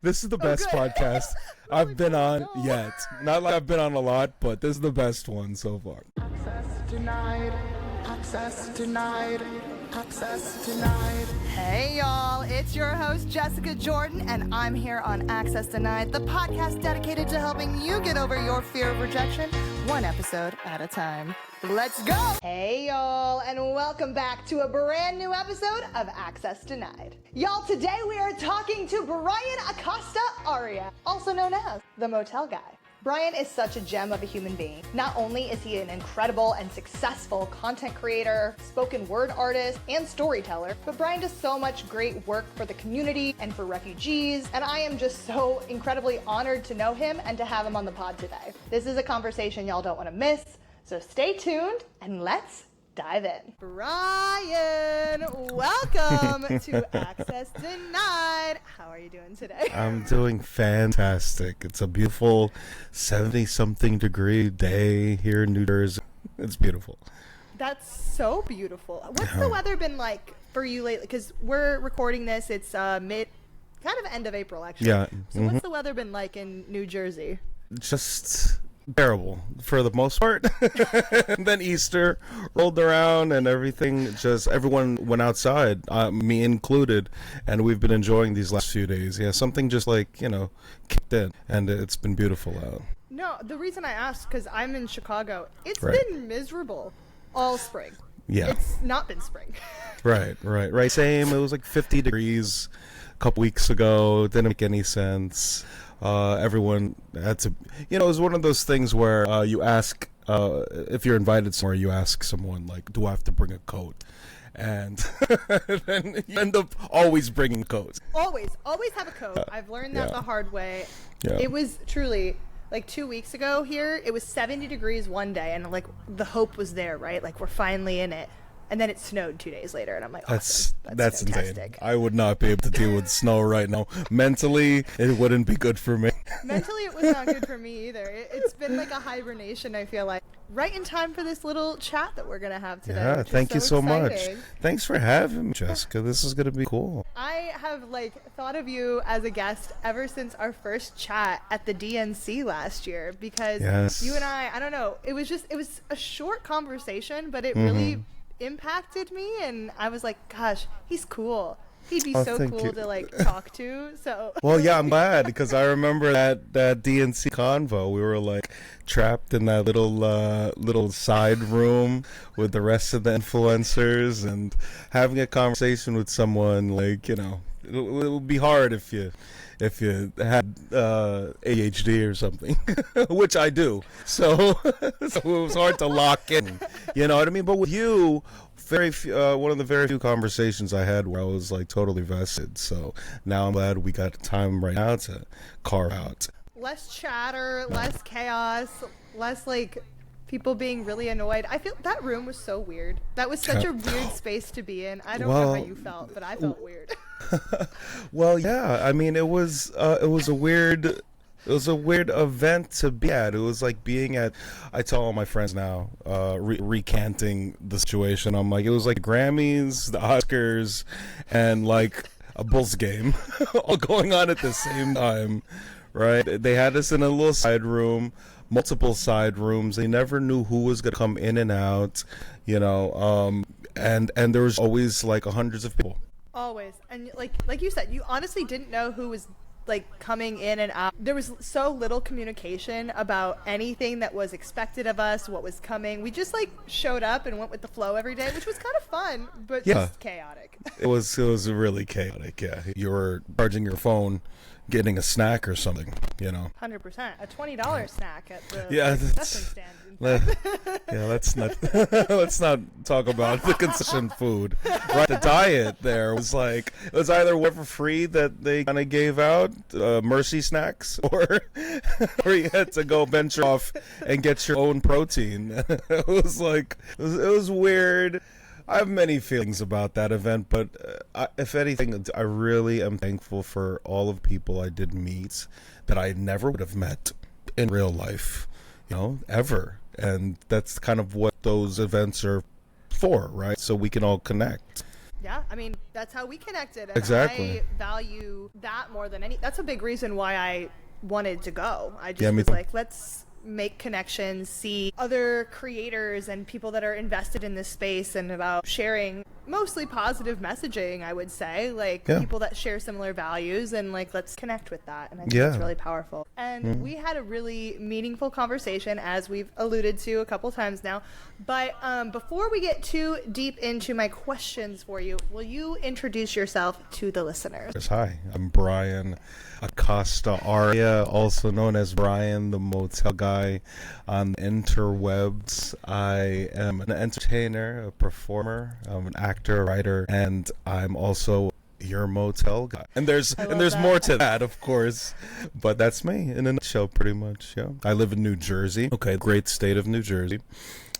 This is the best podcast I've been on yet. Not like I've been on a lot, but this is the best one so far. Access denied. Access denied. Access denied. Hey y'all, it's your host Jessica Jordan, and I'm here on Access Denied, the podcast dedicated to helping you get over your fear of rejection, one episode at a time. Let's go! Hey y'all, and welcome back to a brand new episode of Access Denied. Y'all, today we are talking to Brian Acosta Arya, also known as the Motel Guy. Brian is such a gem of a human being. Not only is he an incredible and successful content creator, spoken word artist, and storyteller, but Brian does so much great work for the community and for refugees, and I am just so incredibly honored to know him and to have him on the pod today. This is a conversation y'all don't want to miss, so stay tuned and let's dive in. Brian, welcome to Access Denied. How are you doing today? I'm doing fantastic. It's a beautiful 70-something degree day here in New Jersey. It's beautiful. That's so beautiful. What's the weather been like for you lately? Because we're recording this, it's kind of end of April, actually. Yeah. So what's the weather been like in New Jersey? Just terrible for the most part. And then Easter rolled around and everyone went outside, me included, and we've been enjoying these last few days. Yeah, something just kicked in, and it's been beautiful out. No, the reason I asked, because I'm in Chicago, it's Right. been miserable all spring. Yeah. It's not been spring. Right. Same. It was like 50 degrees a couple weeks ago. It didn't make any sense. Everyone had to, it was one of those things where you ask, if you're invited somewhere, you ask someone, like, do I have to bring a coat? And then you end up always bringing coats. Always have a coat. I've learned that the hard way. Yeah. It was truly, like 2 weeks ago here, it was 70 degrees one day, and like the hope was there, right? Like we're finally in it. And then it snowed 2 days later, and I'm like, That's insane. fantastic. I would not be able to deal with snow right now. Mentally, it wouldn't be good for me. Mentally, it was not good for me either. It's been like a hibernation, I feel like. Right in time for this little chat that we're going to have today. Yeah, thank you so much. Exciting. Thanks for having me, Jessica. This is going to be cool. I have thought of you as a guest ever since our first chat at the DNC last year, because Yes. you and I don't know, it was a short conversation, but it really impacted me, and I was like, gosh, he's cool. He'd be so thank cool you. to talk to. So Well, yeah, I'm glad, because I remember that DNC convo. We were trapped in that little side room with the rest of the influencers, and having a conversation with someone it would be hard if you had ADHD or something, which I do. So it was hard to lock in. You know what I mean? But with you, one of the very few conversations I had where I was totally vested. So now I'm glad we got time right now to carve out. less chatter, less chaos, less people being really annoyed. I feel that room was so weird. That was such a weird space to be in. I don't know how you felt, but I felt weird. Well, yeah. I mean, it was a weird event to be at. It was like being at, I tell all my friends now, recanting the situation, I'm like, it was like Grammys, the Oscars, and a Bulls game all going on at the same time, right? They had us in a little side room, multiple side rooms. They never knew who was going to come in and out, and there was always hundreds of people. Always. And like you said, you honestly didn't know who was coming in and out. There was so little communication about anything that was expected of us, what was coming. We just showed up and went with the flow every day, which was kind of fun, but just chaotic. It was really chaotic. Yeah, you were charging your phone, getting a snack or something, 100%. A $20 snack at the concession stand. Let's not talk about the concession food. Right, the diet there was it was either whatever free that they kind of gave out, mercy snacks, or you had to go venture off and get your own protein. It was weird. I have many feelings about that event, but if anything, I really am thankful for all of the people I did meet that I never would have met in real life, ever. And that's kind of what those events are for, right? So we can all connect. Yeah, I mean, that's how we connected. And Exactly. I value that more than any. That's a big reason why I wanted to go. I just Yeah, me was too. like, let's make connections, see other creators and people that are invested in this space, and about sharing mostly positive messaging, I would say, like Yeah. people that share similar values, and like let's connect with that. And I think Yeah. that's really powerful. And we had a really meaningful conversation, as we've alluded to a couple times now. But before we get too deep into my questions for you, will you introduce yourself to the listeners? Yes, hi, I'm Brian Acosta Arya, also known as Brian the Motel Guy on the interwebs. I am an entertainer, a performer, I'm an actor, writer, and I'm also your motel guy. And there's love more that. to that, of course, but that's me in a nutshell, pretty much. Yeah, I live in New Jersey. Okay, great state of New Jersey.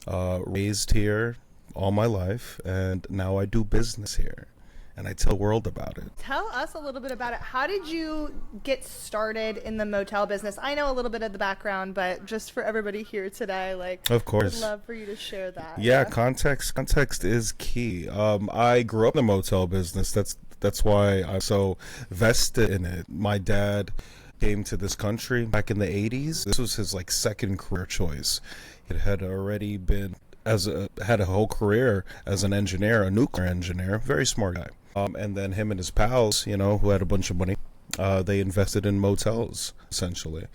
Raised here all my life, and now I do business here. And I tell the world about it. Tell us a little bit about it. How did you get started in the motel business? I know a little bit of the background, but just for everybody here today, like, Of course. I'd love for you to share that. Yeah, context is key. I grew up in the motel business. That's why I'm so vested in it. My dad came to this country back in the 80s. This was his like second career choice. It had already been had a whole career as an engineer, a nuclear engineer, very smart guy. And then him and his pals, who had a bunch of money, they invested in motels essentially,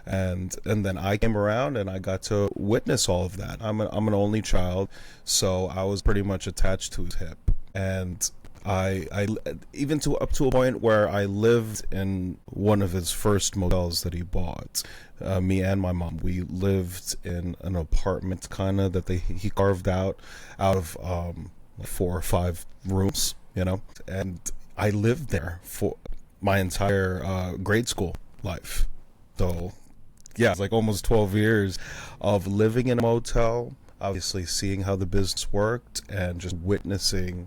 and then I came around and I got to witness all of that. I'm an only child, so I was pretty much attached to his hip, and I even up to a point where I lived in one of his first motels that he bought. Me and my mom, we lived in an apartment kind of that he carved out of 4 or 5 rooms, and I lived there for my entire grade school life. So yeah, it's like almost 12 years of living in a motel, obviously seeing how the business worked and just witnessing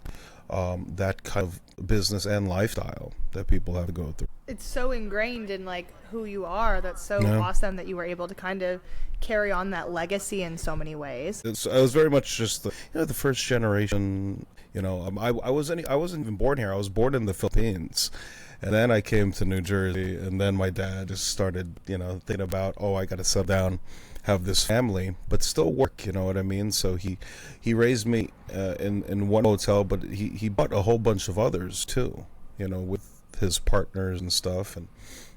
that kind of business and lifestyle that people have to go through. It's so ingrained in like who you are. That's so Yeah. awesome that you were able to kind of carry on that legacy in so many ways. I was very much just the first generation. I wasn't even born here. I was born in the Philippines, and then I came to New Jersey, and then my dad just started thinking about, oh, I got to settle down, have this family, but still work. You know what I mean? So he raised me in one hotel, but he bought a whole bunch of others too. With his partners and stuff, and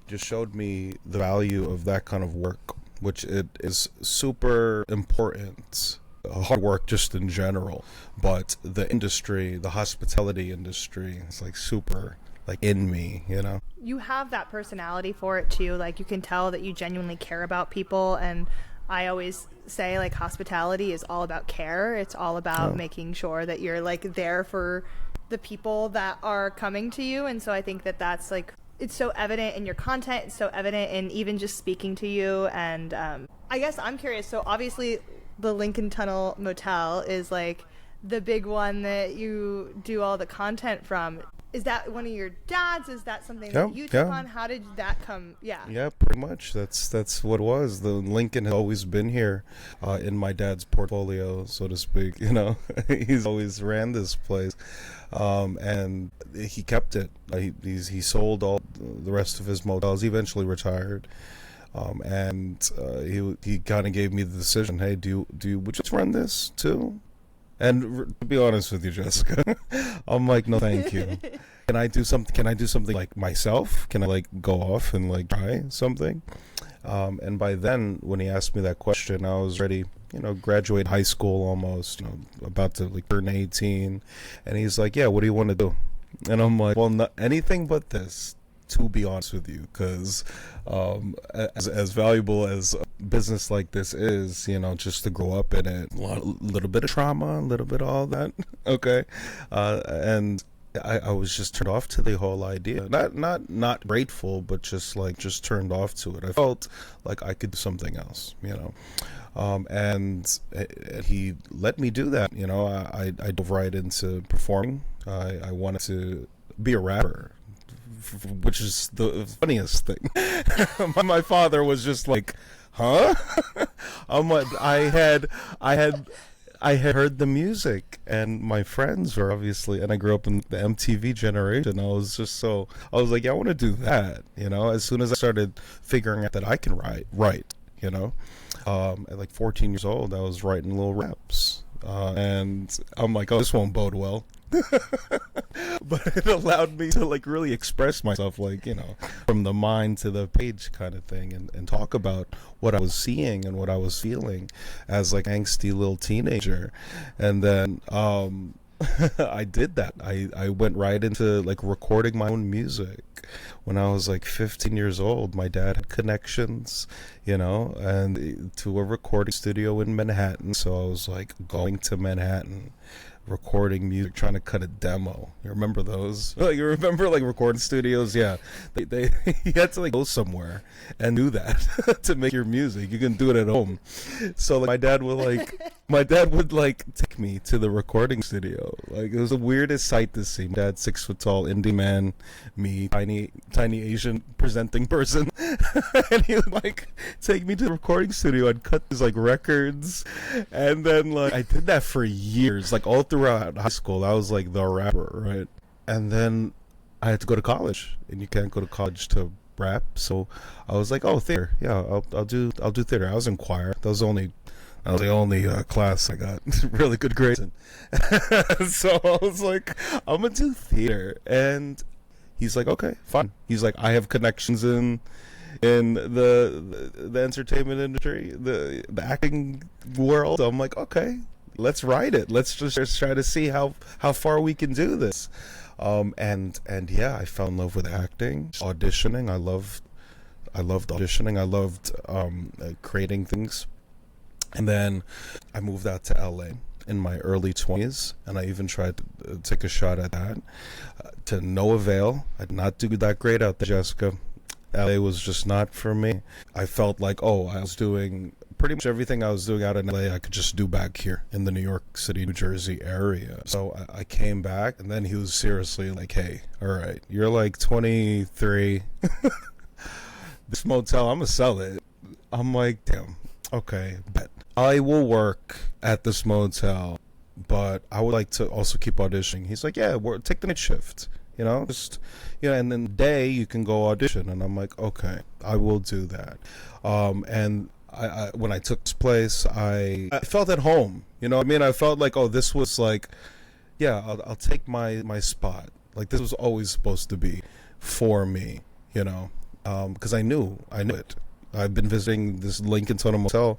just showed me the value of that kind of work, which it is super important. Hard work just in general, but the industry, the hospitality industry, is like super like in me. You have that personality for it too. Like you can tell that you genuinely care about people, and I always say like hospitality is all about care. It's all about making sure that you're like there for the people that are coming to you. And so I think that that's like, it's so evident in your content. It's so evident in even just speaking to you. And I guess I'm curious. So obviously the Lincoln Tunnel Motel is like the big one that you do all the content from. Is that one of your dad's? Is that something that you took on? How did that come? Yeah, pretty much. That's what it was. The Lincoln has always been here in my dad's portfolio, so to speak. He's always ran this place, and he kept it. He sold all the rest of his motels. He eventually retired, and he kind of gave me the decision. Hey, would you just run this too? And to be honest with you, Jessica, I'm like, no, thank you. Can I do something like myself? Can I like go off and like try something? And by then, when he asked me that question, I was ready, graduate high school almost, about to like turn 18. And he's like, yeah, what do you want to do? And I'm like, well, not anything but this, to be honest with you, because as valuable as a business like this is, just to grow up in it, a little bit of trauma, a little bit of all that, okay, and I was just turned off to the whole idea. Not grateful, but just turned off to it. I felt like I could do something else, and he let me do that. I dove right into performing. I wanted to be a rapper, which is the funniest thing. My father was just like, huh? I'm like, I had I had heard the music, and my friends were obviously, and I grew up in the MTV generation. I was like, yeah, I want to do that. As soon as I started figuring out that I can write, at like 14 years old, I was writing little raps. And I'm like, oh, this won't bode well. But it allowed me to like really express myself, like, from the mind to the page kind of thing, and talk about what I was seeing and what I was feeling as like angsty little teenager. And then I did that. I went right into like recording my own music. When I was like 15 years old, my dad had connections, and to a recording studio in Manhattan. So I was like going to Manhattan, recording music, trying to cut a demo. You remember those? Like, you remember like recording studios? Yeah, they you had to like go somewhere and do that to make your music. You can do it at home. So like, my dad would like take me to the recording studio. Like, it was the weirdest sight to see. My dad, 6 foot tall indie man, me, tiny Asian presenting person, and he would like take me to the recording studio and cut these like records. And then like I did that for years, like all throughout high school. I was like the rapper, right? And then I had to go to college, and you can't go to college to rap. So I was like, oh, theater, yeah, I'll do theater. I was in choir. That was the only class I got really good grades in. So I was like, I'm gonna do theater. And he's like, okay, fine. He's like, I have connections in the entertainment industry, the acting world. I'm like, okay, let's write it. Let's just try to see how far we can do this. And yeah, I fell in love with acting, auditioning. I loved auditioning. I loved creating things. And then I moved out to LA in my early 20s, and I even tried to take a shot at that, to no avail. I did not do that great out there, Jessica. LA was just not for me. I felt like, I was doing pretty much everything I was doing out in LA, I could just do back here in the New York City, New Jersey area. So I came back, and then he was seriously like, hey, all right, you're like 23. This motel, I'm going to sell it. I'm like, damn, okay, bet. I will work at this motel, but I would like to also keep auditioning. He's like, yeah, take the night shift, and then the day you can go audition. And I'm like, okay, I will do that. And I when I took this place, I felt at home. I felt like, this was like, yeah, I'll take my spot. Like, this was always supposed to be for me, because I knew it. I've been visiting this Lincoln Tunnel Motel,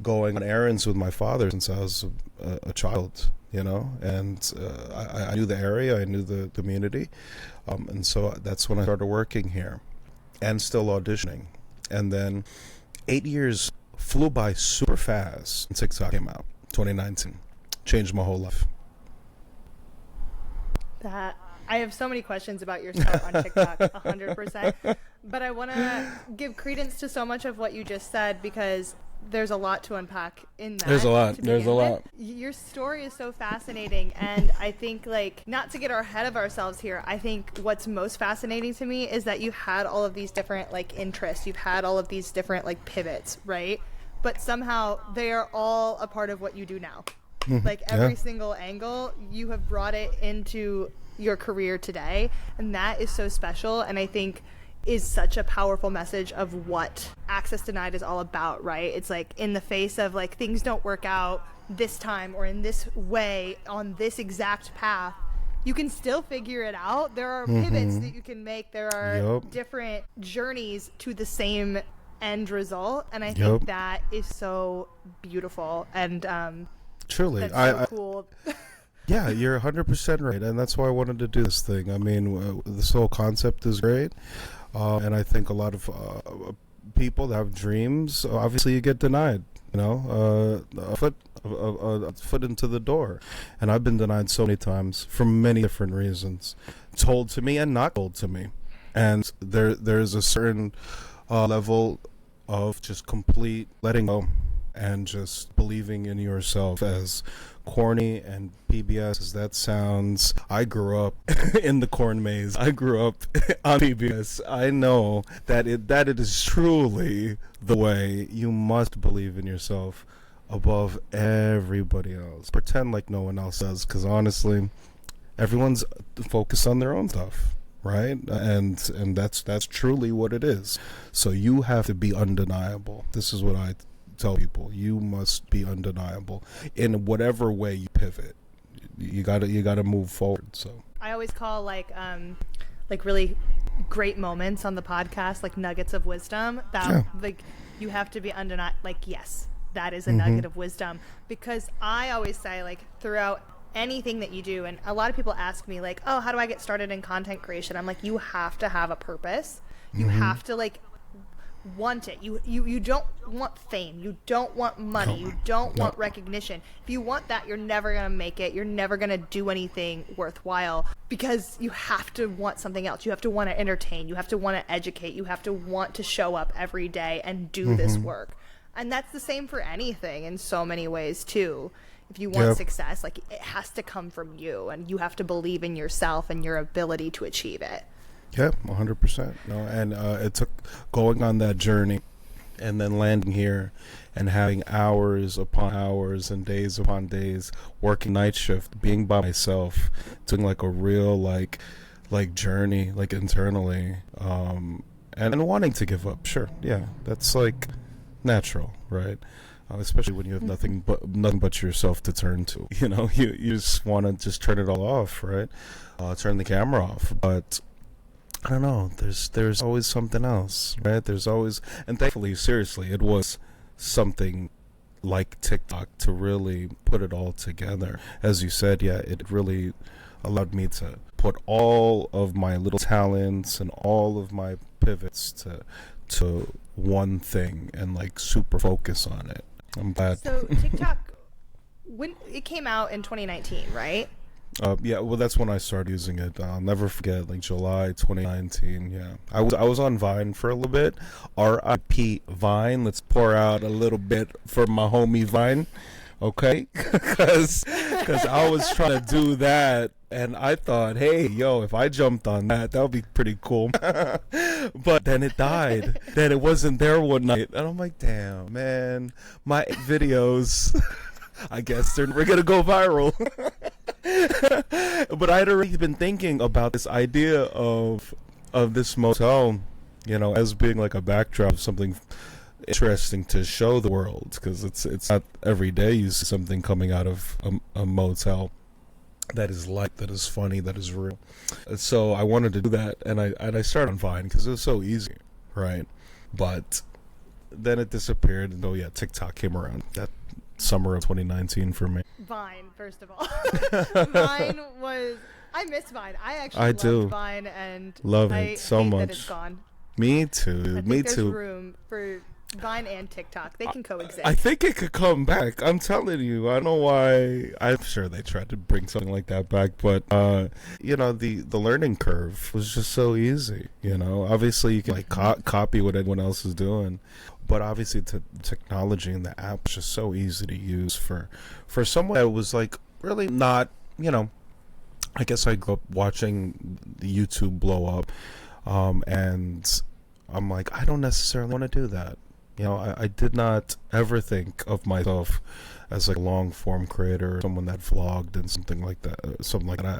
going on errands with my father since I was a child, and I knew the area, I knew the community, and so that's when I started working here and still auditioning. And then 8 years flew by super fast, and TikTok came out, 2019. Changed my whole life. I have so many questions about your start on TikTok, 100%. But I want to give credence to so much of what you just said, because there's a lot to unpack in that. There's a lot. Your story is so fascinating, and I think, like, not to get ahead of ourselves here, I think what's most fascinating to me is that you had all of these different, like, interests. You've had all of these different, like, pivots, right? But somehow they are all a part of what you do now. Like, every single angle, you have brought it into your career today, and that is so special, and I think is such a powerful message of what Access Denied is all about, right? It's like, in the face of like things don't work out this time or in this way on this exact path, you can still figure it out. There are pivots that you can make. There are different journeys to the same end result, and I think that is so beautiful, and truly, that's so cool. Yeah, you're 100% right, and that's why I wanted to do this thing. I mean, this whole concept is great, and I think a lot of people that have dreams, obviously you get denied, a foot into the door. And I've been denied so many times for many different reasons, told to me and not told to me. And there's a certain level of just complete letting go and just believing in yourself. As corny and PBS as that sounds, I grew up in the corn maze. I grew up on PBS. I know that it is truly the way. You must believe in yourself above everybody else. Pretend like no one else does, because honestly, everyone's focused on their own stuff, right? And that's truly what it is. So you have to be undeniable. This is what I tell people. You must be undeniable in whatever way you pivot. You gotta move forward. So I always call like really great moments on the podcast like nuggets of wisdom that like you have to be undeniable. Like, yes, that is a nugget of wisdom, because I always say, like, throughout anything that you do, and a lot of people ask me like, oh, how do I get started in content creation? I'm like, you have to have a purpose. You have to like want it. You don't want fame, you don't want money, you don't want recognition. If you want that, you're never gonna make it. You're never gonna do anything worthwhile, because you have to want something else. You have to want to entertain, you have to want to educate, you have to want to show up every day and do this work. And that's the same for anything in so many ways too. If you want success, like, it has to come from you, and you have to believe in yourself and your ability to achieve it. yeah, 100%. No, and it took going on that journey and then landing here and having hours upon hours and days upon days working night shift, being by myself, doing like a real like journey like internally, and wanting to give up. Sure, yeah, that's like natural, right? Especially when you have nothing but yourself to turn to. You know, you just want to just turn it all off, right? Turn the camera off, but I don't know. There's always something else, right? There's always, and thankfully, seriously, it was something like TikTok to really put it all together. As you said, yeah, it really allowed me to put all of my little talents and all of my pivots to one thing and like super focus on it. I'm glad. So TikTok, when it came out in 2019, right? Yeah, well, that's when I started using it. I'll never forget, like July 2019. Yeah, I was on Vine for a little bit. R.I.P. Vine. Let's pour out a little bit for my homie Vine, okay? Because I was trying to do that, and I thought, hey, yo, if I jumped on that would be pretty cool. But then it died. Then it wasn't there one night, and I'm like, damn, man, my videos. I guess we're gonna go viral. But I had already been thinking about this idea of this motel, you know, as being like a backdrop of something interesting to show the world, because it's not every day you see something coming out of a motel that is light, that is funny, that is real. So I wanted to do that, and I started on Vine because it was so easy, right? But then it disappeared, and oh yeah, TikTok came around. That summer of 2019 for me. Vine, first of all. Vine was, I miss Vine. I actually loved Vine, and love I it so hate much. that it's gone. Me too. I think there's room for Vine and TikTok. They can coexist. I think it could come back. I'm telling you. I don't know why. I'm sure they tried to bring something like that back, but you know, the learning curve was just so easy. You know, obviously you can like copy what everyone else is doing, but obviously the technology and the app is just so easy to use for someone that was like really not, you know. I guess I grew up watching the YouTube blow up, and I'm like, I don't necessarily want to do that. You know, I did not ever think of myself as like a long form creator, or someone that vlogged and something like that.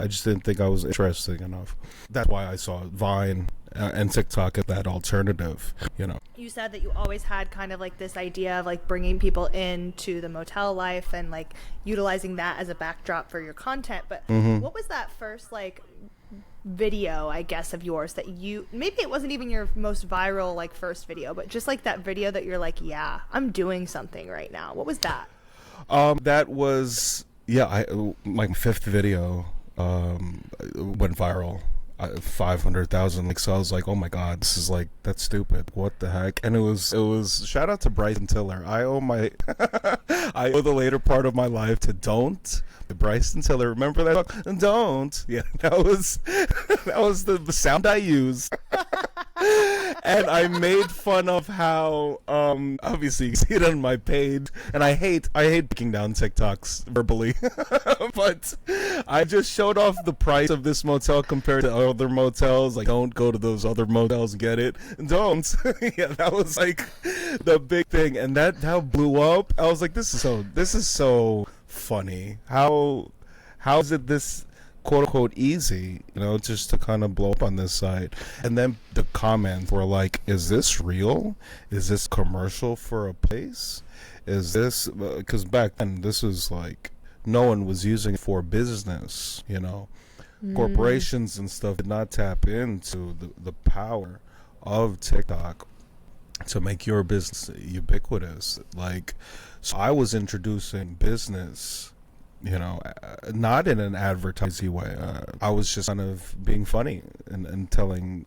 I just didn't think I was interesting enough. That's why I saw Vine and TikTok as that alternative, you know. You said that you always had kind of like this idea of like bringing people into the motel life and like utilizing that as a backdrop for your content. But what was that first like video, I guess, of yours that you, maybe it wasn't even your most viral like first video, but just like that video that you're like, yeah, I'm doing something right now? What was that? That was, yeah, my fifth video went viral. 500,000 likes. So I was like, oh my god, this is like, that's stupid, what the heck. And it was shout out to Bryson Tiller. I owe the later part of my life to Bryson Tiller. Remember that song? Don't. Yeah, that was the sound I used. And I made fun of how, obviously you see it on my page, and I hate breaking down TikToks verbally, but I just showed off the price of this motel compared to other motels. Like, don't go to those other motels, get it? Don't. Yeah, that was like the big thing, and that how blew up. I was like, this is so funny. How is it this quote unquote easy, just to kind of blow up on this site? And then the comments were like, is this real? Is this commercial for a place? Is this, because back then this was like, no one was using it for business, corporations and stuff did not tap into the power of TikTok to make your business ubiquitous. Like, so I was introducing business, not in an advertising way. I was just kind of being funny and telling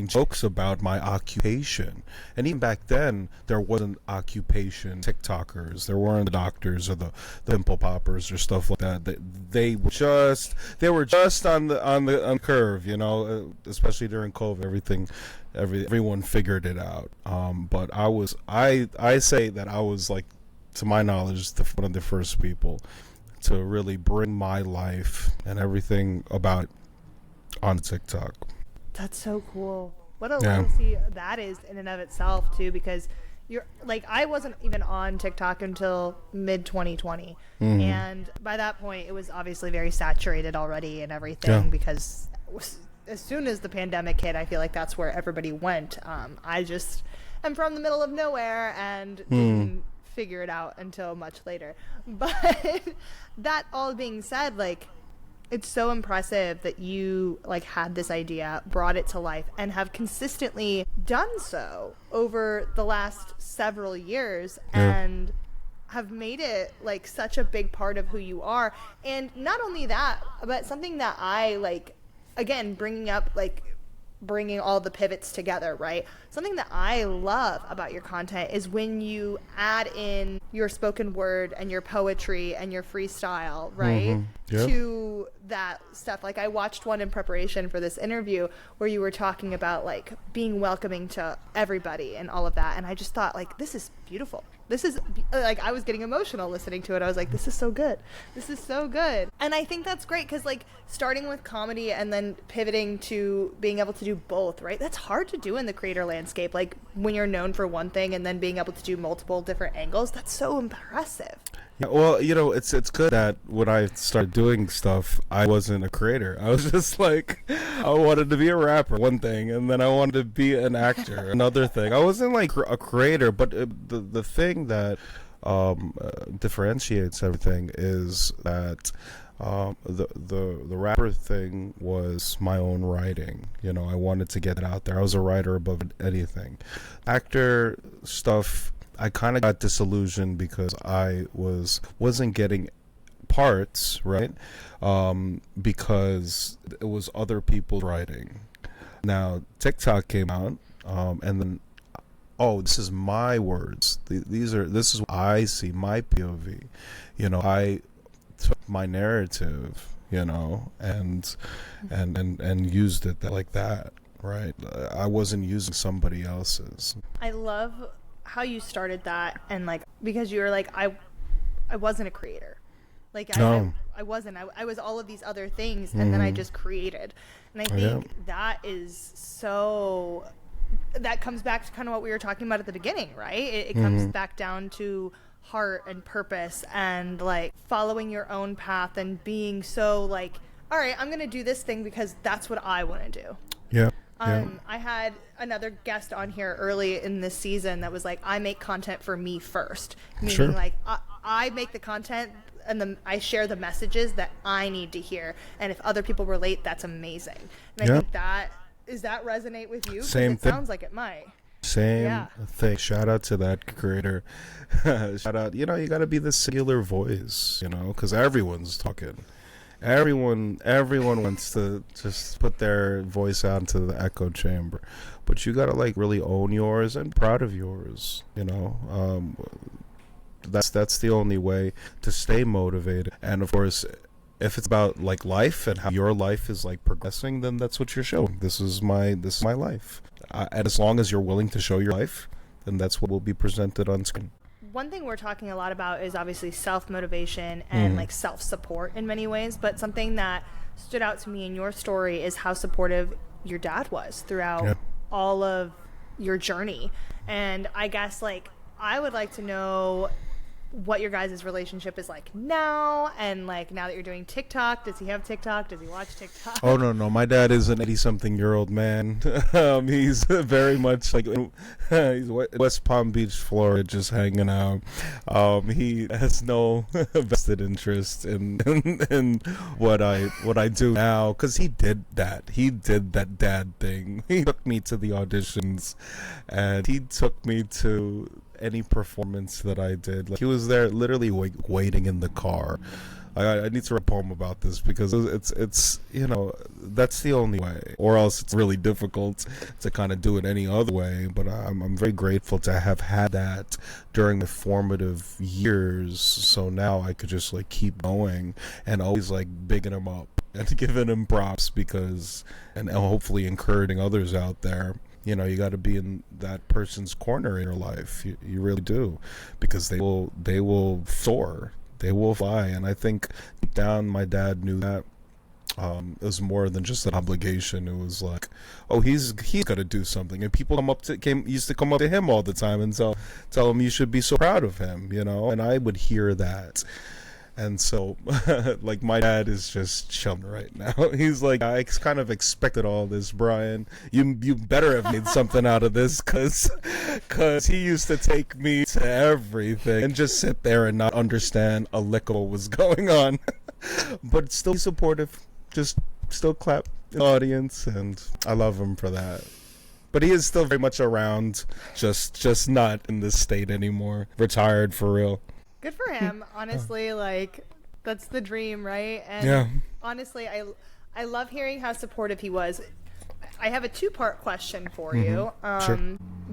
jokes about my occupation. And even back then, there wasn't occupation TikTokers. There weren't the doctors or the pimple poppers or stuff like that. They were just on the curve, especially during COVID. Everyone figured it out. But I say that I was, like, to my knowledge, one of the first people to really bring my life and everything about it on TikTok. That's so cool. What a legacy that is in and of itself, too, because you're like, I wasn't even on TikTok until mid 2020. And by that point, it was obviously very saturated already and everything, because as soon as the pandemic hit, I feel like that's where everybody went. I just am from the middle of nowhere and didn't figure it out until much later. But that all being said, like, it's so impressive that you, like, had this idea, brought it to life, and have consistently done so over the last several years, and have made it, like, such a big part of who you are. And not only that, but something that I, like, again, bringing all the pivots together, right? Something that I love about your content is when you add in your spoken word and your poetry and your freestyle, right? To that stuff. Like, I watched one in preparation for this interview where you were talking about, like, being welcoming to everybody and all of that. And I just thought, like, this is beautiful. This is, like, I was getting emotional listening to it. I was like, this is so good. This is so good. And I think that's great because, like, starting with comedy and then pivoting to being able to do both, right? That's hard to do in the creator landscape. Like, when you're known for one thing and then being able to do multiple different angles, that's so impressive. Yeah, well, it's good that when I started doing stuff, I wasn't a creator. I was just like, I wanted to be a rapper, one thing, and then I wanted to be an actor, another thing. I wasn't like a creator, but the thing that differentiates everything is that the rapper thing was my own writing. I wanted to get it out there. I was a writer above anything. Actor stuff, I kind of got disillusioned because I wasn't getting parts, right? Because it was other people's writing. Now TikTok came out, and then, this is my words. This is what I see, my POV. I took my narrative, and used it like that, right? I wasn't using somebody else's. I love how you started that, and, like, because you were like, I wasn't a creator. Like, I wasn't. I was all of these other things, and then I just created. And I think that is so... That comes back to kind of what we were talking about at the beginning, right? It comes back down to heart and purpose and, like, following your own path and being so, like, all right, I'm going to do this thing because that's what I want to do. Yeah. I had another guest on here early in this season that was like, I make content for me first. Meaning, like, I make the content and then I share the messages that I need to hear. And if other people relate, that's amazing. And I think does that resonate with you? Same thing. Sounds like it might. Same thing. Shout out to that creator. Shout out. You got to be the singular voice, because everyone's talking. Everyone wants to just put their voice out into the echo chamber, but you gotta, like, really own yours and proud of yours. That's the only way to stay motivated. And of course, if it's about, like, life and how your life is, like, progressing, then that's what you're showing. This is my life. and as long as you're willing to show your life, then that's what will be presented on screen. One thing we're talking a lot about is obviously self-motivation and like self-support in many ways, but something that stood out to me in your story is how supportive your dad was throughout all of your journey. And I guess like I would like to know what your guys' relationship is like now, and like now that you're doing TikTok, does he have TikTok? Does he watch TikTok? Oh no, my dad is an 80-something-year-old man. He's very much like he's West Palm Beach, Florida, just hanging out. He has no vested interest in what I do now, because he did that. He did that dad thing. He took me to the auditions, and he took me to any performance that I did. Like, he was there literally waiting in the car. I need to write a poem about this, because it's you know, that's the only way, or else it's really difficult to kind of do it any other way. But I'm very grateful to have had that during the formative years, so now I could just like keep going and always like bigging him up and giving him props, because and hopefully encouraging others out there. You know, you got to be in that person's corner in your life. You really do, because they will soar, they will fly. And I think deep down, my dad knew that. It was more than just an obligation. It was like, oh, he's got to do something. And people used to come up to him all the time and tell him you should be so proud of him, you know. And I would hear that. And so, like, my dad is just chilling right now. He's like, I kind of expected all this, Brian. You better have made something out of this, cause he used to take me to everything and just sit there and not understand a lick of what was going on. But still supportive, just still clap in the audience, and I love him for that. But he is still very much around, just not in this state anymore. Retired for real. Good for him, honestly. Like, that's the dream, right? And honestly, I love hearing how supportive he was. I have a two-part question for you. Sure.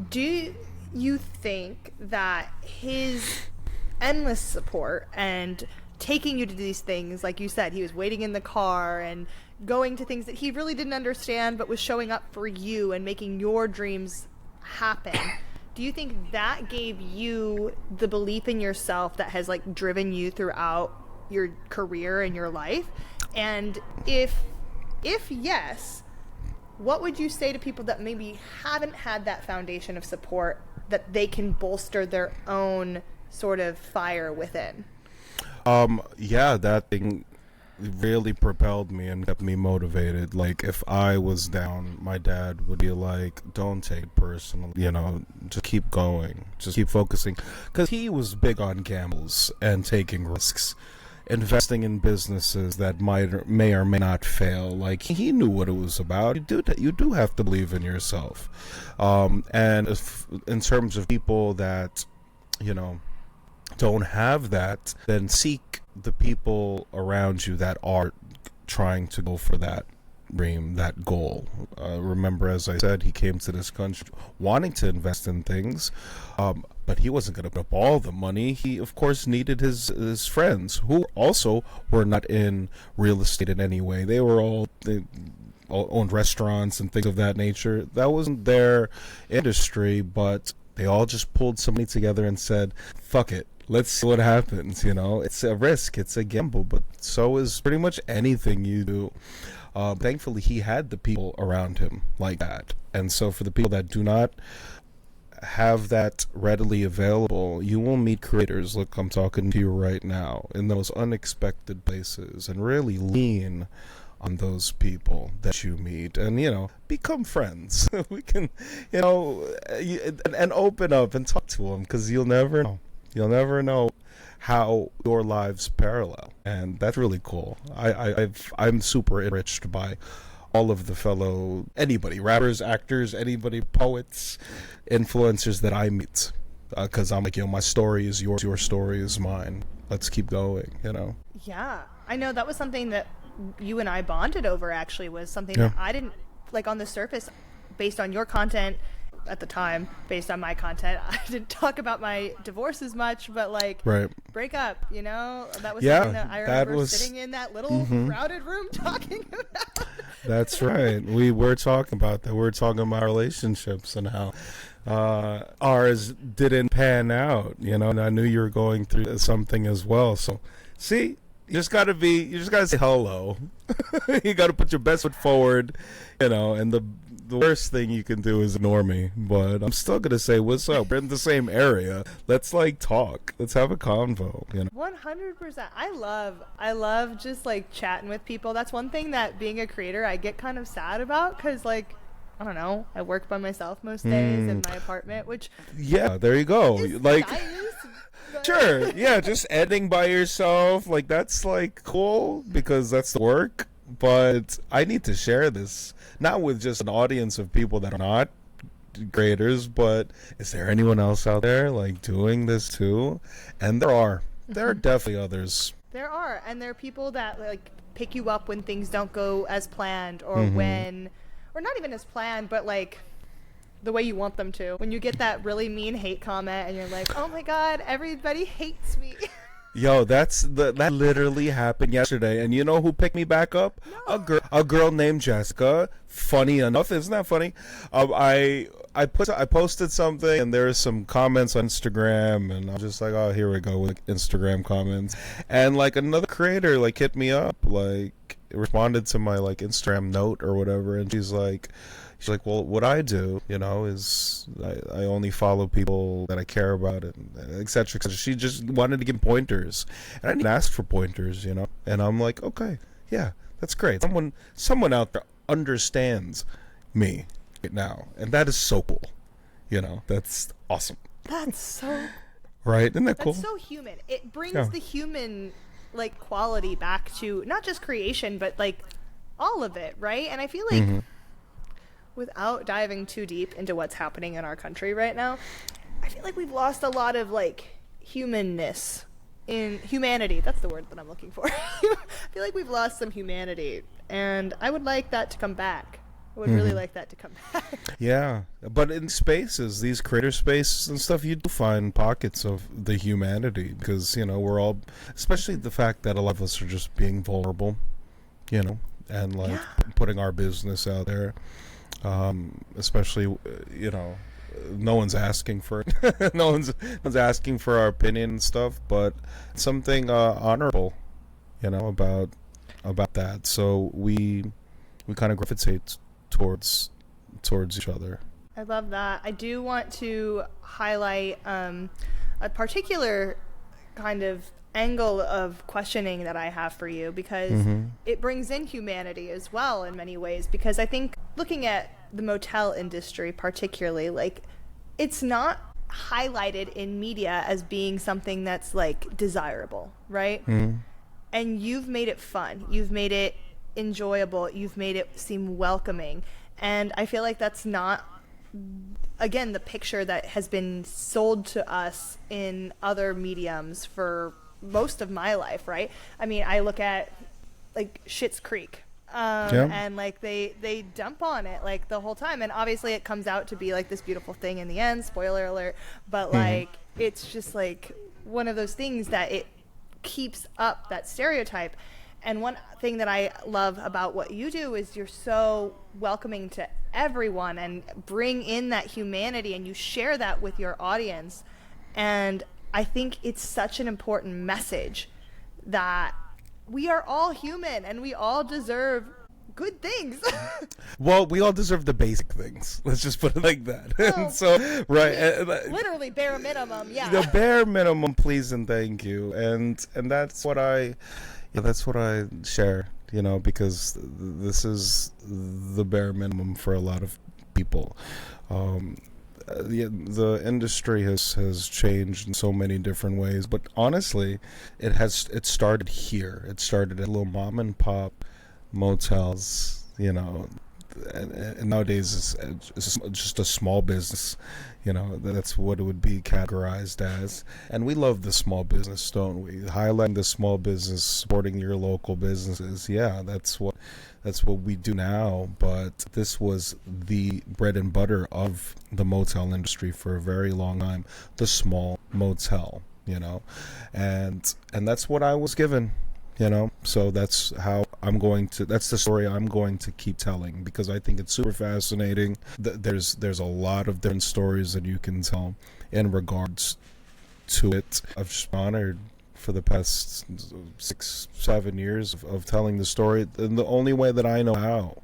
Do you think that his endless support and taking you to these things, like you said, he was waiting in the car and going to things that he really didn't understand, but was showing up for you and making your dreams happen, do you think that gave you the belief in yourself that has like driven you throughout your career and your life? And if yes, what would you say to people that maybe haven't had that foundation of support, that they can bolster their own sort of fire within? Yeah, that thing really propelled me and kept me motivated. Like, if I was down, my dad would be like, don't take it personal, you know, just keep going, just keep focusing, because he was big on gambles and taking risks, investing in businesses that may or may not fail. Like, he knew what it was about. You do have to believe in yourself. And if, in terms of people that, you know, don't have that, then seek the people around you that are trying to go for that dream, that goal. Remember, as I said, he came to this country wanting to invest in things, but he wasn't going to put up all the money. He, of course, needed his friends, who also were not in real estate in any way. They all owned restaurants and things of that nature. That wasn't their industry, but they all just pulled some money together and said, fuck it, let's see what happens. You know, it's a risk, it's a gamble, but so is pretty much anything you do. Thankfully, he had the people around him like that. And so for the people that do not have that readily available, you will meet creators. Look, I'm talking to you right now, in those unexpected places, and really lean on those people that you meet, and, you know, become friends. We can, you know, and open up and talk to them, because you'll never know how your lives parallel, and that's really cool. I'm super enriched by all of the fellow rappers, actors, poets, influencers that I meet, because I'm like, you know, my story is yours, your story is mine. Let's keep going, you know. Yeah, I know that was something that you and I bonded over, actually, was something that I didn't, like, on the surface, based on your content at the time, based on my content, I didn't talk about my divorce as much, but like, break up, you know, that was something that I remember sitting in that little crowded room talking about. That's right. We were talking about that. We were talking about relationships and how ours didn't pan out, and I knew you were going through something as well. So, see, you just gotta say hello. You gotta put your best foot forward, and the worst thing you can do is ignore me. But I'm still gonna say, what's up? We're in the same area. Let's talk. Let's have a convo, 100%. I love just chatting with people. That's one thing that being a creator I get kind of sad about, because I don't know, I work by myself most days in my apartment, which there you go. nice, but... Sure, yeah, just editing by yourself, that's cool because that's the work. But I need to share this, not with just an audience of people that are not creators, but is there anyone else out there doing this too? And there are definitely others. There are, and there are people that pick you up when things don't go as planned, or or not even as planned, but the way you want them to. When you get that really mean hate comment and you're like, oh my god, everybody hates me. Yo, that literally happened yesterday, and you know who picked me back up? No. A girl named Jessica. Funny enough, isn't that funny? I posted something, and there were some comments on Instagram, and I'm just like, oh, here we go with Instagram comments, and another creator hit me up, responded to my Instagram note or whatever, and she's like, well, what I do, is I only follow people that I care about, and et cetera, et cetera. She just wanted to give pointers, and I didn't ask for pointers, and I'm like, okay, yeah, that's great. Someone out there understands me right now, and that is so cool. That's awesome. That's so... Right? Isn't that cool? That's so human. It brings the human, quality back to not just creation, but, all of it, right? And I feel like... Without diving too deep into what's happening in our country right now, I feel like we've lost a lot of humanness in humanity. That's the word that I'm looking for. I feel like we've lost some humanity, and I would like that to come back. I would really like that to come back. Yeah, but in spaces, these creator spaces and stuff, you do find pockets of the humanity, because we're all, especially the fact that a lot of us are just being vulnerable, and putting our business out there. Especially, no one's asking for it. no one's asking for our opinion and stuff, but something honorable, about that. So we kind of gravitate towards each other. I love that. I do want to highlight a particular kind of angle of questioning that I have for you, because it brings in humanity as well in many ways, because I think looking at the motel industry particularly, it's not highlighted in media as being something that's desirable, right? And you've made it fun, you've made it enjoyable, you've made it seem welcoming, and I feel like that's not, again, the picture that has been sold to us in other mediums for most of my life, right? I mean, I look at Schitt's Creek, and they dump on it the whole time, and obviously it comes out to be this beautiful thing in the end, spoiler alert, but it's just one of those things that it keeps up that stereotype. And one thing that I love about what you do is you're so welcoming to everyone and bring in that humanity, and you share that with your audience. And I think it's such an important message that we are all human and we all deserve good things. Well, we all deserve the basic things. Let's just put it like that. Oh, so, right. Literally bare minimum, yeah. The bare minimum, please and thank you. And that's what I share, because this is the bare minimum for a lot of people. The industry has changed in so many different ways, but honestly, it started here. It started at little mom and pop motels, and nowadays it's just a small business. That's what it would be categorized as. And we love the small business, don't we? Highlighting the small business, supporting your local businesses. Yeah, that's what we do now. But this was the bread and butter of the motel industry for a very long time. The small motel, and that's what I was given. So that's that's the story I'm going to keep telling, because I think it's super fascinating. There's a lot of different stories that you can tell in regards to it. I've just been honored for the past 6-7 years of telling the story in the only way that I know how.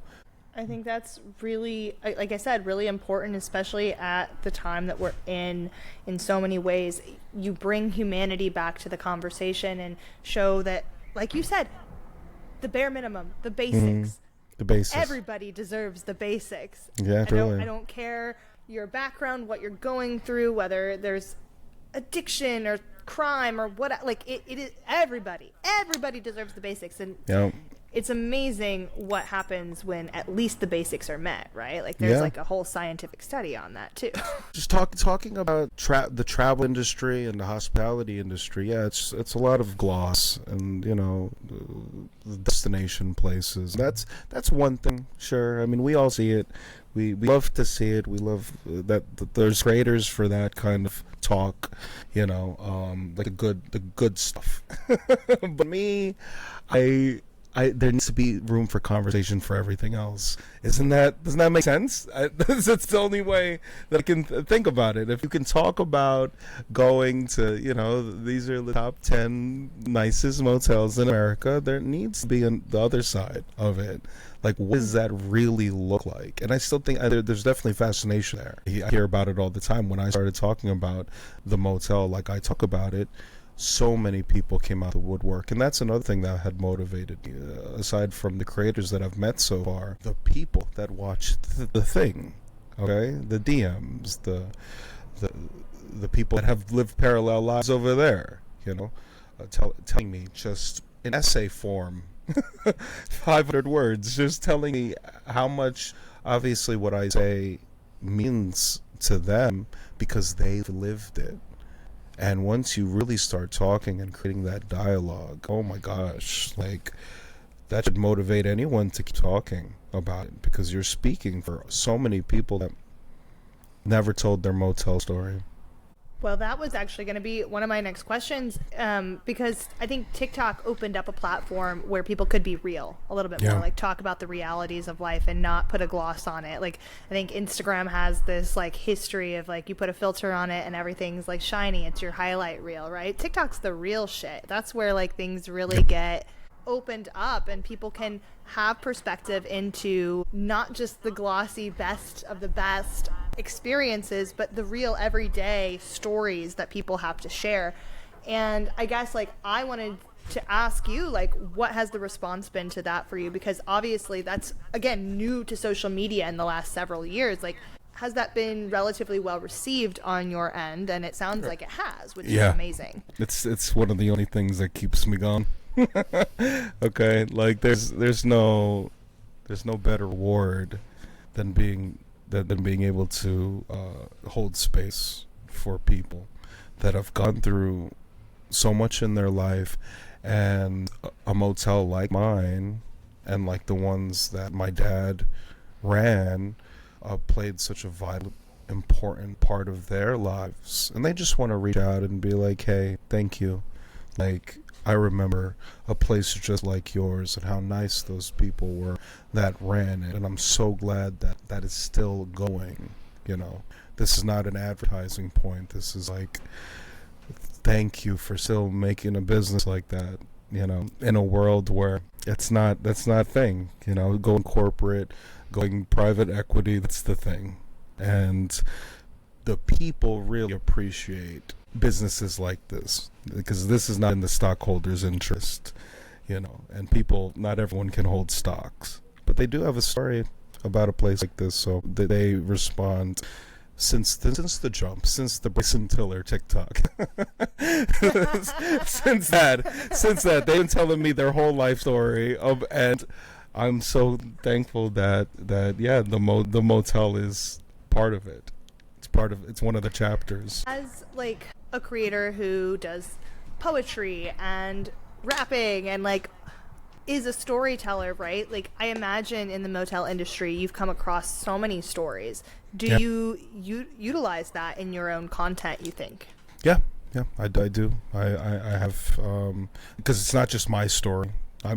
I think that's really, like I said, really important, especially at the time that we're in so many ways. You bring humanity back to the conversation and show that, like you said, the bare minimum, the basics. The basics. Everybody deserves the basics. Yeah, totally. I don't care your background, what you're going through, whether there's addiction or crime or what, like it is everybody deserves the basics. And yep. It's amazing what happens when at least the basics are met, right? Like there's like a whole scientific study on that too. Just talking about the travel industry and the hospitality industry. Yeah, it's a lot of gloss and, you know, the destination places. That's one thing. Sure. I mean, we all see it. We love to see it. We love that there's creators for that kind of talk, you know, like the good stuff. But me, there needs to be room for conversation for everything else. Doesn't that make sense? That's the only way that I can think about it. If you can talk about going to, you know, these are the top 10 nicest motels in America, there needs to be the other side of it. Like, what does that really look like? And I still think there's definitely fascination there. I hear about it all the time. When I started talking about the motel, like I talk about it, so many people came out of the woodwork. And that's another thing that had motivated me, aside from the creators that I've met so far, the people that watch the thing, okay? The DMs, the people that have lived parallel lives over there, you know, telling me just in essay form, 500 words, just telling me how much, obviously, what I say means to them because they've lived it. And once you really start talking and creating that dialogue, oh my gosh, like that should motivate anyone to keep talking about it, because you're speaking for so many people that never told their motel story. Well, that was actually going to be one of my next questions, because I think TikTok opened up a platform where people could be real a little bit more, like talk about the realities of life and not put a gloss on it. Like, I think Instagram has this like history of like you put a filter on it and everything's like shiny. It's your highlight reel, right? TikTok's the real shit. That's where like things really get opened up and people can have perspective into not just the glossy best of the best experiences, but the real everyday stories that people have to share. And I guess like I wanted to ask you, like, what has the response been to that for you? Because obviously that's, again, new to social media in the last several years. Like, has that been relatively well received on your end? And it sounds like it has, which is amazing. It's one of the only things that keeps me going. Okay, like there's no better reward than being able to hold space for people that have gone through so much in their life, and a motel like mine and like the ones that my dad ran played such a vital, important part of their lives, and they just want to reach out and be like, hey, thank you. Like, I remember a place just like yours and how nice those people were that ran it. And I'm so glad that is still going, you know. This is not an advertising point. This is like, thank you for still making a business like that, you know, in a world where that's not a thing, you know, going corporate, going private equity, that's the thing. And the people really appreciate businesses like this, because this is not in the stockholders' interest, you know, and people, not everyone can hold stocks, but they do have a story about a place like this, so they respond since the jump, since the Bryson Tiller TikTok. since that they've been telling me their whole life story and I'm so thankful that the motel is part of it. It's one of the chapters. As like a creator who does poetry and rapping and like is a storyteller, right? Like, I imagine in the motel industry you've come across so many stories. Do you utilize that in your own content, you think? Yeah, I do. I have, because it's not just my story.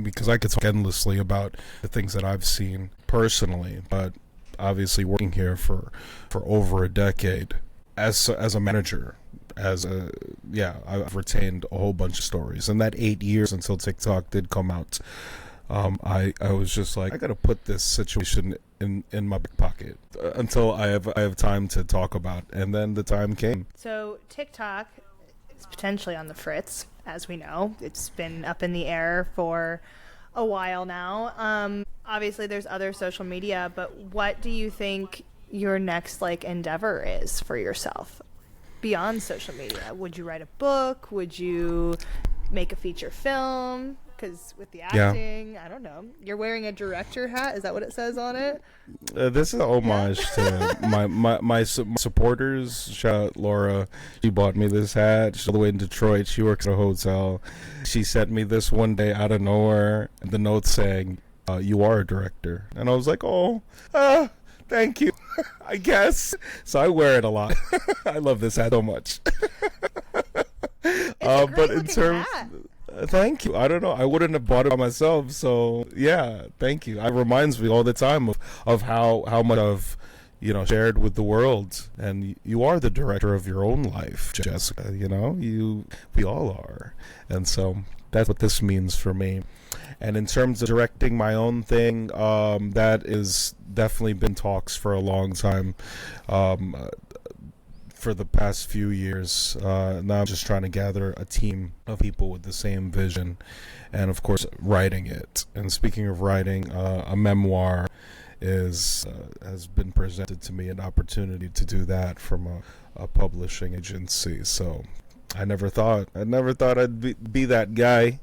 because I could talk endlessly about the things that I've seen personally, but obviously working here for over a decade as a manager, I've retained a whole bunch of stories. And that 8 years until TikTok did come out, I was just like, I gotta put this situation in my back pocket until I have time to talk about. And then the time came. So TikTok is potentially on the fritz, as we know. It's been up in the air for a while now. Obviously there's other social media, but what do you think your next endeavor is for yourself beyond social media? Would you write a book? Would you make a feature film? Because with the acting, I don't know. You're wearing a director hat. Is that what it says on it? This is a homage to my supporters. Shout out Laura. She bought me this hat. She's all the way in Detroit. She works at a hotel. She sent me this one day out of nowhere. And the note saying, "You are a director." And I was like, "Oh, thank you." I guess. So I wear it a lot. I love this hat so much. But in terms. Hat. Thank you. I don't know. I wouldn't have bought it by myself. So yeah, thank you. It reminds me all the time of how much I've shared with the world. And you are the director of your own life, Jessica. We all are. And so that's what this means for me. And in terms of directing my own thing, that is definitely been talks for a long time. For the past few years. Now I'm just trying to gather a team of people with the same vision, and of course writing it. And speaking of writing, a memoir has been presented to me, an opportunity to do that from a publishing agency. So I never thought I'd be that guy,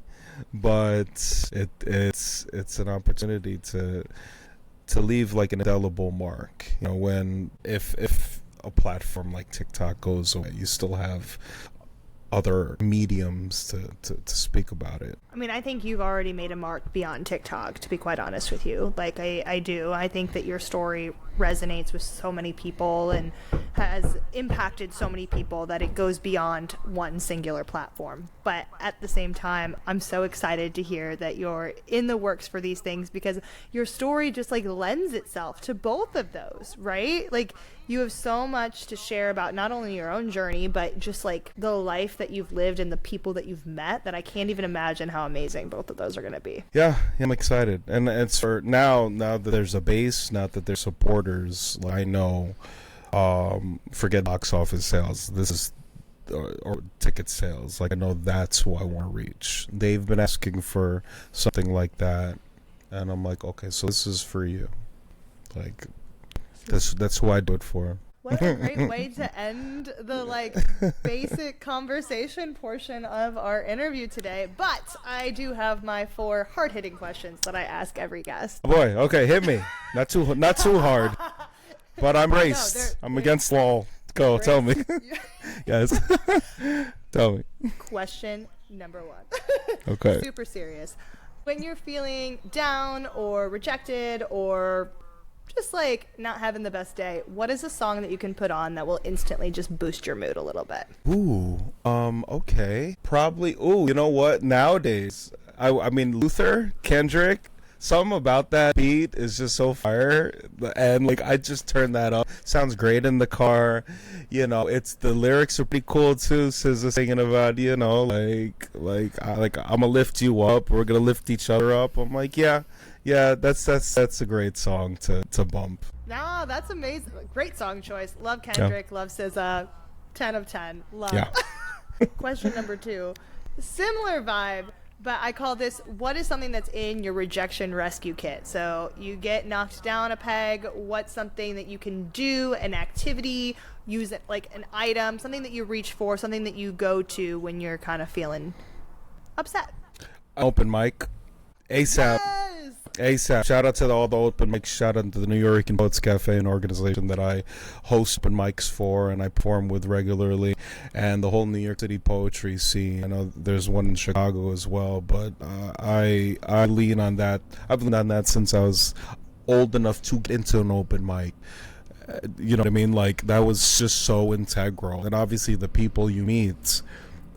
but it's an opportunity to leave an indelible mark. When if a platform like TikTok goes away, you still have other mediums to speak about it. I mean, I think you've already made a mark beyond TikTok, to be quite honest with you. I do. I think that your story resonates with so many people and has impacted so many people that it goes beyond one singular platform. But at the same time, I'm so excited to hear that you're in the works for these things, because your story just lends itself to both of those, right? You have so much to share about not only your own journey, but just the life that you've lived and the people that you've met, that I can't even imagine how amazing both of those are going to be. Yeah, I'm excited. And it's for now that there's a base, now that there's supporters, I know, forget box office sales. This is or ticket sales. I know that's who I want to reach. They've been asking for something like that, and I'm like, okay, so this is for you. That's who I do it for. What a great way to end the basic conversation portion of our interview today. But I do have my 4 hard-hitting questions that I ask every guest. Oh boy, okay, hit me. Not too hard. But I'm raced. I'm against law. Go, tell me. Yes. Tell me. Question number 1. Okay. Super serious. When you're feeling down or rejected or just not having the best day, what is a song that you can put on that will instantly just boost your mood a little bit? Okay. Probably, you know what? Nowadays, I mean, Luther, Kendrick, something about that beat is just so fire. And I just turn that up. Sounds great in the car. It's the lyrics are pretty cool too. SZA singing about, I'm gonna lift you up. We're gonna lift each other up. I'm like, yeah, that's a great song to bump. No, that's amazing. Great song choice. Love Kendrick. Yeah. Love SZA. 10 of 10. Love. Yeah. Question number 2. Similar vibe, but I call this, what is something that's in your rejection rescue kit? So you get knocked down a peg. What's something that you can do, an activity, use it an item, something that you reach for, something that you go to when you're kind of feeling upset? Open mic. ASAP. Yes! ASAP. Shout out to all the open mics. Shout out to the New York Poets Cafe, an organization that I host open mics for and I perform with regularly, and the whole New York City poetry scene. I know there's one in Chicago as well, but I lean on that. I've leaned on that since I was old enough to get into an open mic. You know what I mean? That was just so integral. And obviously the people you meet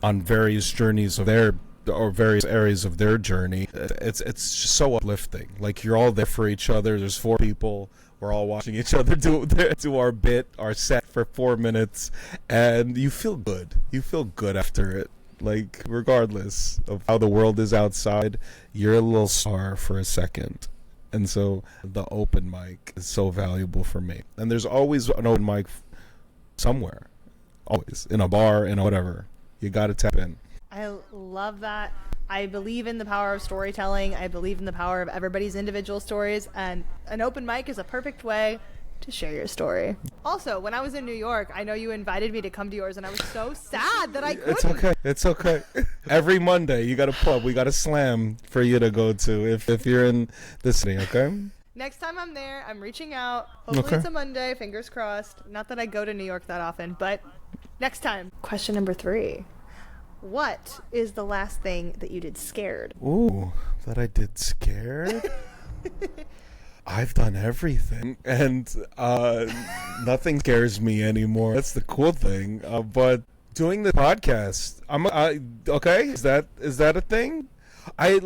on various journeys of their or various areas of their journey. It's just so uplifting. Like, you're all there for each other. There's 4 people. We're all watching each other do our bit, our set for 4 minutes, and you feel good. You feel good after it. Like, regardless of how the world is outside, you're a little star for a second. And so the open mic is so valuable for me. And there's always an open mic somewhere. Always. In a bar, in a whatever. You got to tap in. I love that. I believe in the power of storytelling. I believe in the power of everybody's individual stories. And an open mic is a perfect way to share your story. Also, when I was in New York, I know you invited me to come to yours, and I was so sad that I couldn't. It's okay. It's okay. Every Monday, you got a pub. We got a slam for you to go to if you're in the city, okay? Next time I'm there, I'm reaching out. Hopefully it's a Monday, fingers crossed. Not that I go to New York that often, but next time. Question number 3. What is the last thing that you did scared? Ooh, that I did scared? I've done everything, and nothing scares me anymore. That's the cool thing. But doing the podcast, okay. Is that a thing? I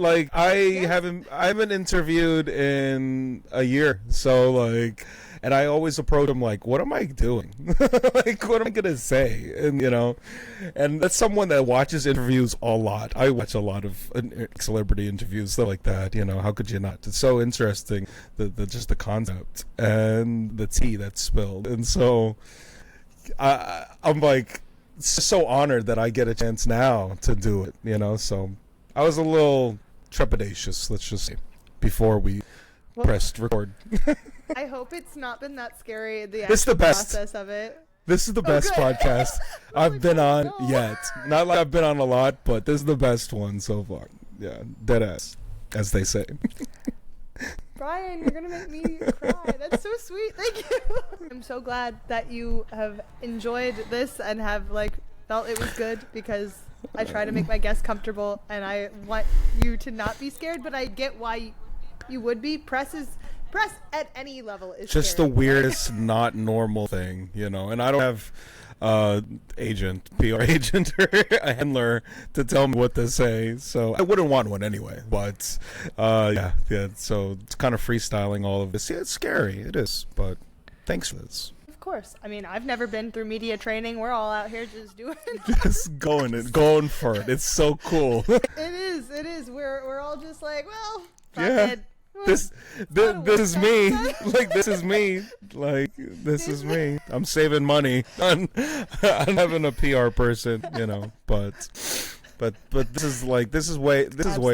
haven't interviewed in a year, so like, and I always approach them like, what am I doing? Like, what am I gonna say? And and that's someone that watches interviews a lot. I watch a lot of celebrity interviews, stuff like that. How could you not? It's so interesting, just the concept and the tea that's spilled. And so I'm like so honored that I get a chance now to do it. So I was a little trepidatious, let's just say, before we pressed record. I hope it's not been that scary, the This is the best process of it. This is the best podcast I've been on yet. Not like I've been on a lot, but this is the best one so far. Yeah, dead ass, as they say. Brian, you're going to make me cry. That's so sweet. Thank you. I'm so glad that you have enjoyed this and have felt it was good, because I try to make my guests comfortable, and I want you to not be scared, but I get why you would be. Press at any level is just scary. The weirdest, not normal thing, and I don't have PR agent or a handler to tell me what to say, so I wouldn't want one anyway. But yeah, so it's kind of freestyling all of this. Yeah, it's scary, it is, but thanks for this. Of course. I mean, I've never been through media training. We're all out here just doing it. Just going for it. It's so cool. It is. We're all just like, well, yeah. This is me. Like, this is me. Like, this is me. I'm saving money on having a PR person, but this is way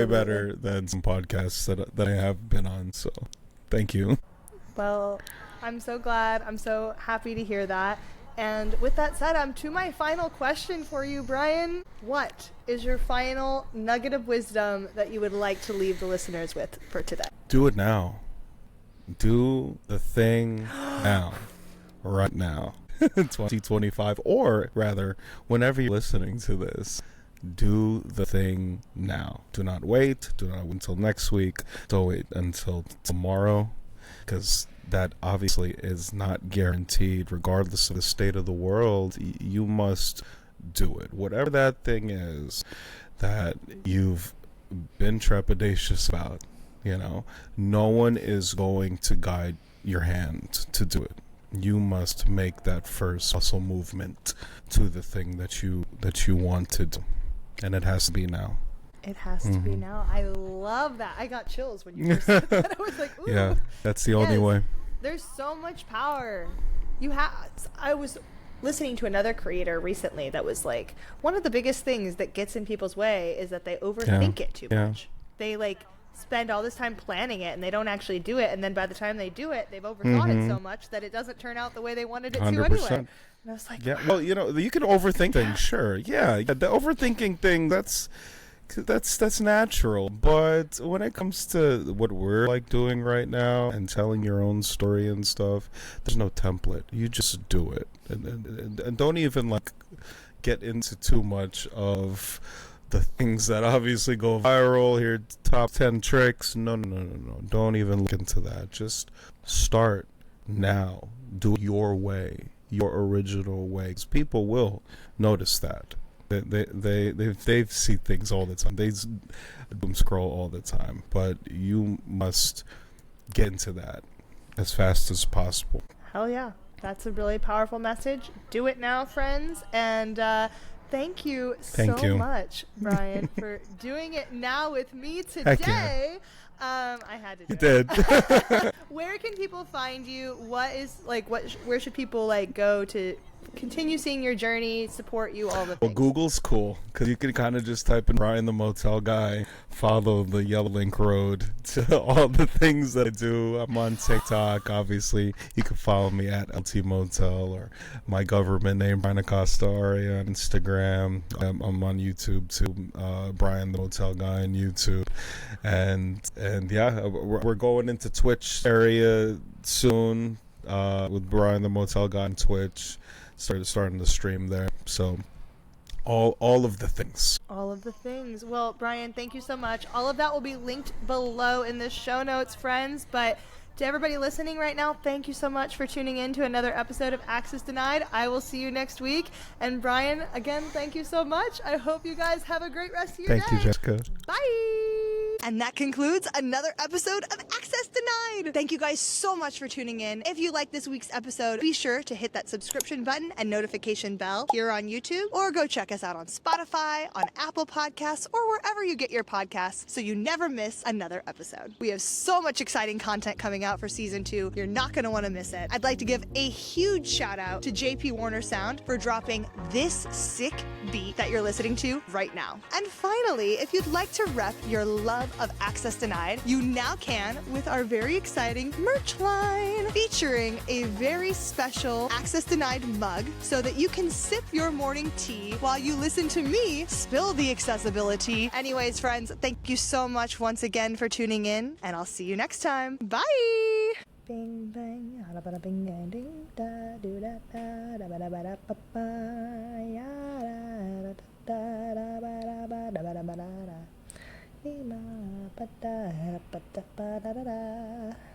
better than some podcasts that I have been on. So, thank you. Well, I'm so glad. I'm so happy to hear that. And with that said, I'm to my final question for you, Brian. What is your final nugget of wisdom that you would like to leave the listeners with for today? Do it now. Do the thing now. Right now. 2025. Or rather, whenever you're listening to this, do the thing now. Do not wait. Do not wait until next week. Don't wait until tomorrow. Because that obviously is not guaranteed. Regardless of the state of the world, you must do it. Whatever that thing is that you've been trepidatious about, no one is going to guide your hand to do it. You must make that first muscle movement to the thing that you want to do. And it has to be now. It has to be now. I love that. I got chills when you first said that. I was like, ooh. Yeah, that's the only way. There's so much power. I was listening to another creator recently that was like, one of the biggest things that gets in people's way is that they overthink it too much. They spend all this time planning it and they don't actually do it, and then by the time they do it, they've overthought it so much that it doesn't turn out the way they wanted it 100%. To anyway. And I was like, yeah, well, you can overthink things, sure. Yeah, the overthinking thing, that's natural, but when it comes to what we're doing right now and telling your own story and stuff, there's no template. You just do it, and don't even get into too much of the things that obviously go viral here, top 10 tricks. No, don't even look into that. Just start now. Do it your way, your original way, 'cause people will notice that. They see things all the time. They doom scroll all the time. But you must get into that as fast as possible. Hell yeah. That's a really powerful message. Do it now, friends. And thank you Thank so you. much, Brian, for doing it now with me Heck yeah. today. I had to do You it. did. Where can people find you? What is where should people go to continue seeing your journey, support you, all the Well, things? Google's cool because you can kind of just type in Brian the Motel Guy, follow the Yellow Link Road to all the things that I do. I'm on TikTok, obviously. You can follow me at LT Motel or my government name, Brian Acosta Arya on Instagram. I'm on YouTube too, Brian the Motel Guy on YouTube. And yeah, we're going into Twitch area soon with Brian the Motel Guy on Twitch. Starting to stream there, so all of the things. All of the things. Well, Brian, thank you so much. All of that will be linked below in the show notes, friends. But to everybody listening right now, thank you so much for tuning in to another episode of Access Denied. I will see you next week. And Brian, again, thank you so much. I hope you guys have a great rest of your day. Thank you, Jessica. Bye. And that concludes another episode of Access Denied. Thank you guys so much for tuning in. If you like this week's episode, be sure to hit that subscription button and notification bell here on YouTube, or go check us out on Spotify, on Apple Podcasts, or wherever you get your podcasts so you never miss another episode. We have so much exciting content coming out for season 2. You're not going to want to miss it. I'd like to give a huge shout out to JP Warner Sound for dropping this sick beat that you're listening to right now. And finally, if you'd like to rep your love of Access Denied, you now can with our very exciting merch line featuring a very special Access Denied mug so that you can sip your morning tea while you listen to me spill the accessibility. Anyways, friends, thank you so much once again for tuning in, and I'll see you next time. Bye! Bing bang, bada bing and ding da do da da da ba da ba ba ya da da da ba da ba da ba da da. Ba da ba da ba da da.